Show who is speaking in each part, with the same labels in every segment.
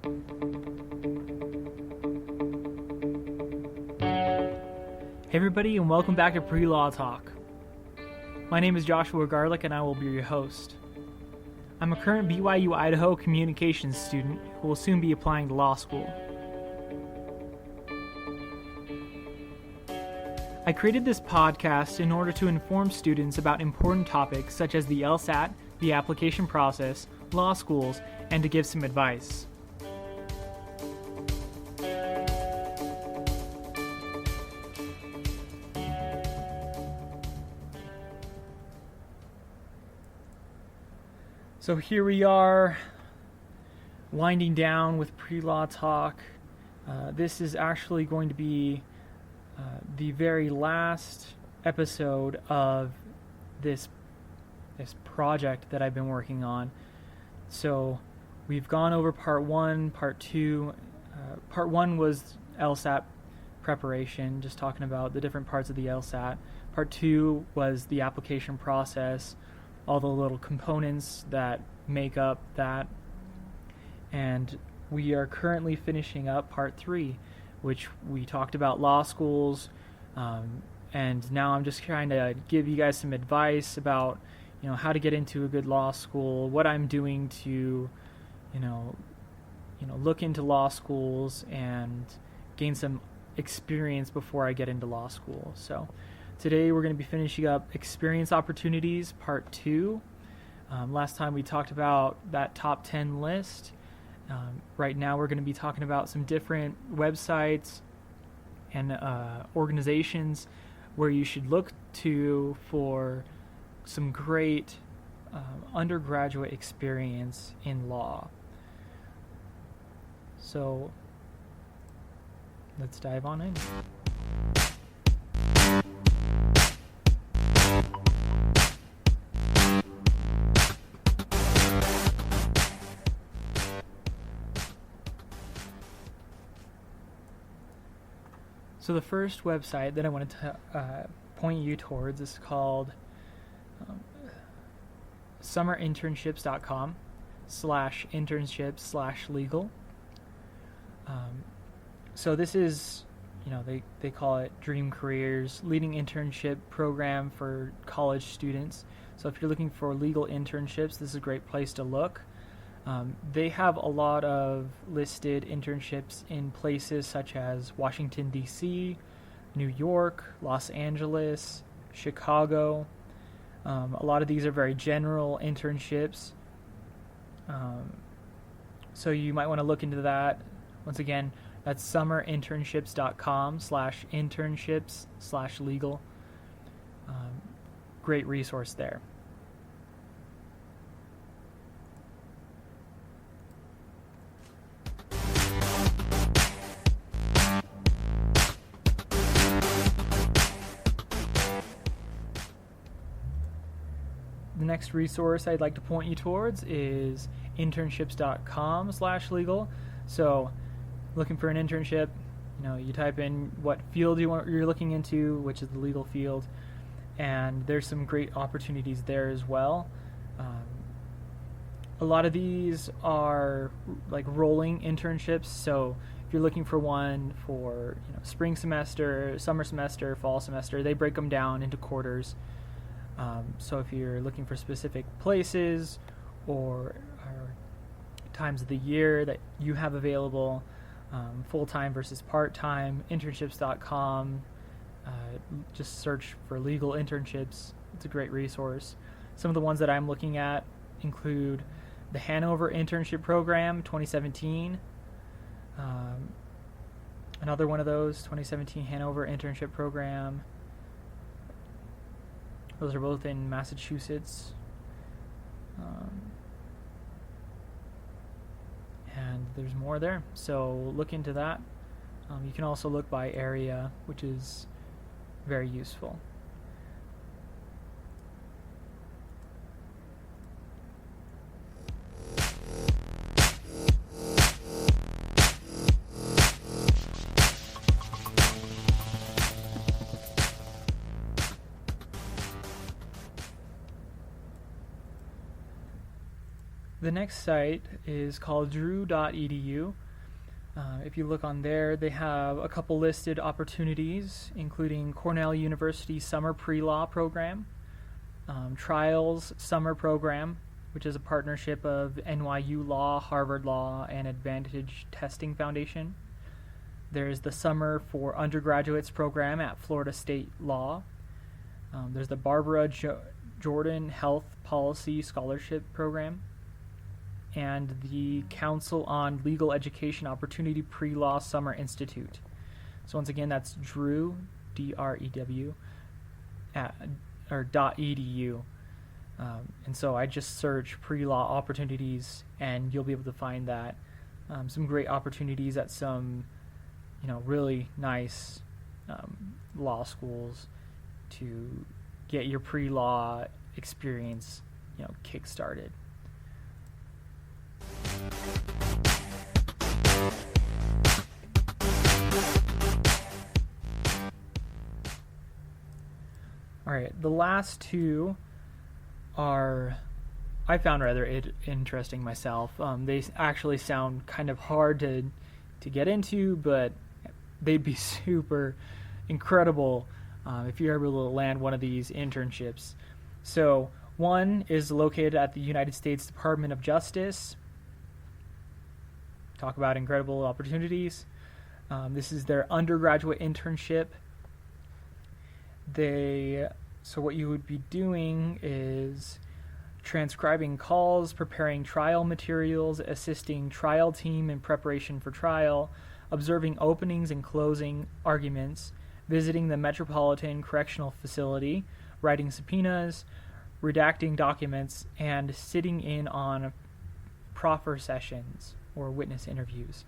Speaker 1: Hey everybody, and welcome back to Pre-Law Talk. My name is Joshua Garlick and I will be your host. I'm a current BYU Idaho communications student who will soon be applying to law school. I created this podcast in order to inform students about important topics such as the LSAT, the application process, law schools, and to give some advice. So here we are, winding down with Pre-Law Talk. This is actually going to be the very last episode of this project that I've been working on. So we've gone over part 1, part 2. Part 1 was LSAT preparation, just talking about the different parts of the LSAT. Part 2 was the application process, all the little components that make up that. And we are currently finishing up part 3, which we talked about law schools. And now I'm just trying to give you guys some advice about, how to get into a good law school, what I'm doing to, look into law schools and gain some experience before I get into law school. So today we're going to be finishing up Experience Opportunities Part 2. Last time we talked about that top 10 list. Right now we're going to be talking about some different websites and organizations where you should look to for some great undergraduate experience in law. So let's dive on in. So the first website that I wanted to point you towards is called summerinternships.com/internships/legal. So this is, they call it Dream Careers, leading internship program for college students. So if you're looking for legal internships, this is a great place to look. They have a lot of listed internships in places such as Washington, D.C., New York, Los Angeles, Chicago. A lot of these are very general internships. So you might want to look into that. Once again, that's summerinternships.com/internships/legal. Great resource there. The next resource I'd like to point you towards is internships.com/legal. So looking for an internship, you type in what field you're looking into, which is the legal field, and there's some great opportunities there as well. A lot of these are like rolling internships, so if you're looking for one for spring semester, summer semester, fall semester, they break them down into quarters. So if you're looking for specific places or times of the year that you have available, full-time versus part-time, internships.com, just search for legal internships. It's a great resource. Some of the ones that I'm looking at include the Hanover Internship Program 2017, another one of those, 2017 Hanover Internship Program. Those are both in Massachusetts. And there's more there, so look into that. You can also look by area, which is very useful. The the next site is called drew.edu. If you look on there, they have a couple listed opportunities, including Cornell University Summer Pre-Law Program, Trials Summer Program, which is a partnership of NYU Law, Harvard Law, and Advantage Testing Foundation. There's the Summer for Undergraduates program at Florida State Law. There's the Barbara Jordan Health Policy Scholarship Program, and the Council on Legal Education Opportunity Pre-Law Summer Institute. So once again, that's Drew, D-R-E-W, .edu. And so I just search pre-law opportunities, and you'll be able to find that. Some great opportunities at some, really nice law schools to get your pre-law experience, kick-started. All right, the last two I found rather interesting myself. They actually sound kind of hard to get into, but they'd be super incredible if you're able to land one of these internships. So one is located at the United States Department of Justice. Talk about incredible opportunities. This is their undergraduate internship. So what you would be doing is transcribing calls, preparing trial materials, assisting trial team in preparation for trial, observing openings and closing arguments, visiting the Metropolitan Correctional Facility, writing subpoenas, redacting documents, and sitting in on proffer sessions or witness interviews.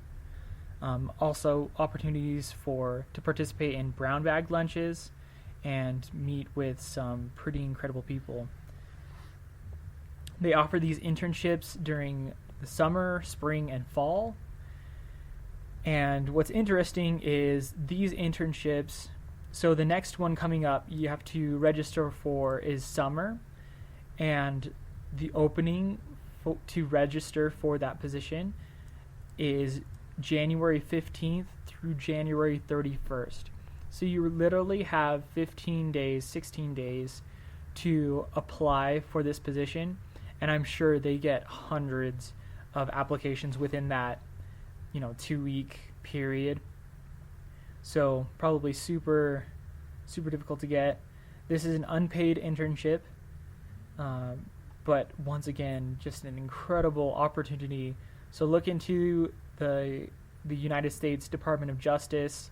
Speaker 1: Also opportunities to participate in brown bag lunches and meet with some pretty incredible people. They offer these internships during the summer, spring, and fall. And what's interesting is these internships, so the next one coming up you have to register for is summer, and the opening to register for that position is January 15th through January 31st. So you literally have 16 days to apply for this position, and I'm sure they get hundreds of applications within that 2-week period. So probably super difficult to get. This is an unpaid internship, but once again, just an incredible opportunity. So look into the United States Department of Justice,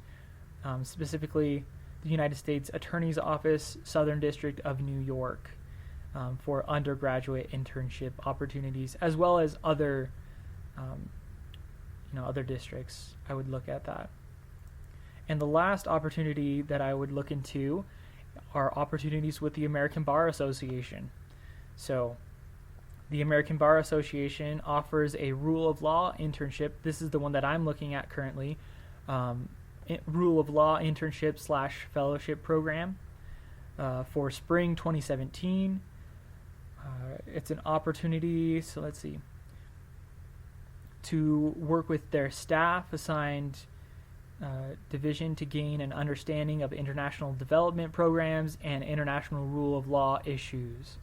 Speaker 1: specifically the United States Attorney's Office, Southern District of New York, for undergraduate internship opportunities, as well as other districts. I would look at that. And the last opportunity that I would look into are opportunities with the American Bar Association. So the American Bar Association offers a Rule of Law internship. This is the one that I'm looking at currently. Rule of Law internship / fellowship program for spring 2017. It's an opportunity, so let's see, to work with their staff assigned division to gain an understanding of international development programs and international rule of law issues.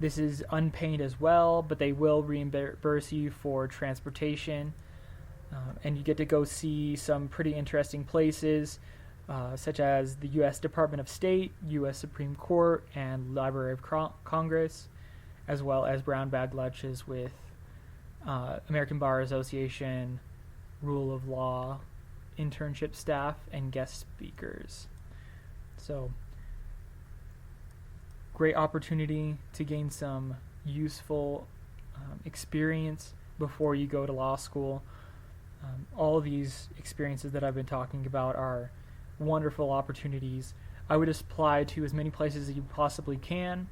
Speaker 1: This is unpaid as well, but they will reimburse you for transportation. And you get to go see some pretty interesting places, such as the U.S. Department of State, U.S. Supreme Court, and Library of Congress, as well as brown bag lunches with American Bar Association, Rule of Law, internship staff, and guest speakers. So, great opportunity to gain some useful experience before you go to law school. All of these experiences that I've been talking about are wonderful opportunities. I would apply to as many places as you possibly can.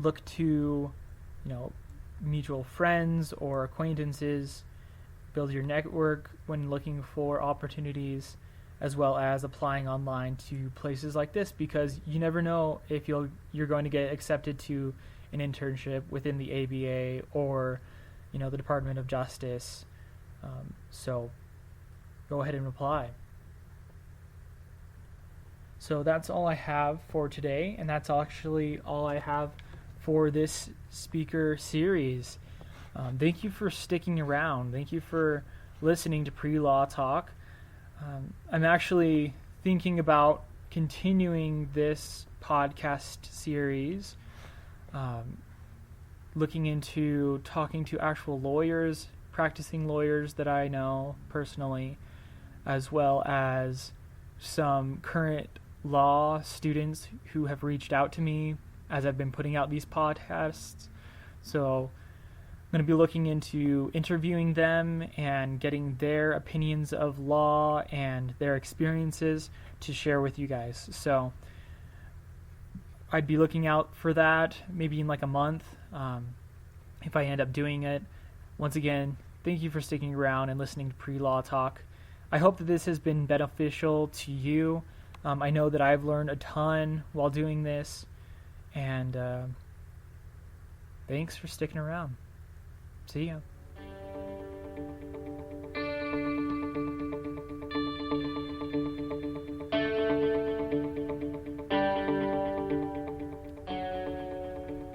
Speaker 1: Look to, mutual friends or acquaintances. Build your network when looking for opportunities, as well as applying online to places like this, because you never know if you're going to get accepted to an internship within the ABA or the Department of Justice. So go ahead and apply. So that's all I have for today, and that's actually all I have for this speaker series. Thank you for sticking around. Thank you for listening to Pre-Law Talk. I'm actually thinking about continuing this podcast series, looking into talking to actual lawyers, practicing lawyers that I know personally, as well as some current law students who have reached out to me as I've been putting out these podcasts. So I'm going to be looking into interviewing them and getting their opinions of law and their experiences to share with you guys. So I'd be looking out for that maybe in like a month, if I end up doing it. Once again, thank you for sticking around and listening to Pre-Law Talk. I hope that this has been beneficial to you. I know that I've learned a ton while doing this, and thanks for sticking around. See ya.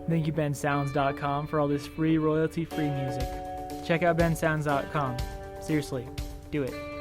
Speaker 1: Thank you, bensounds.com, for all this free, royalty-free music. Check out bensounds.com. Seriously, do it.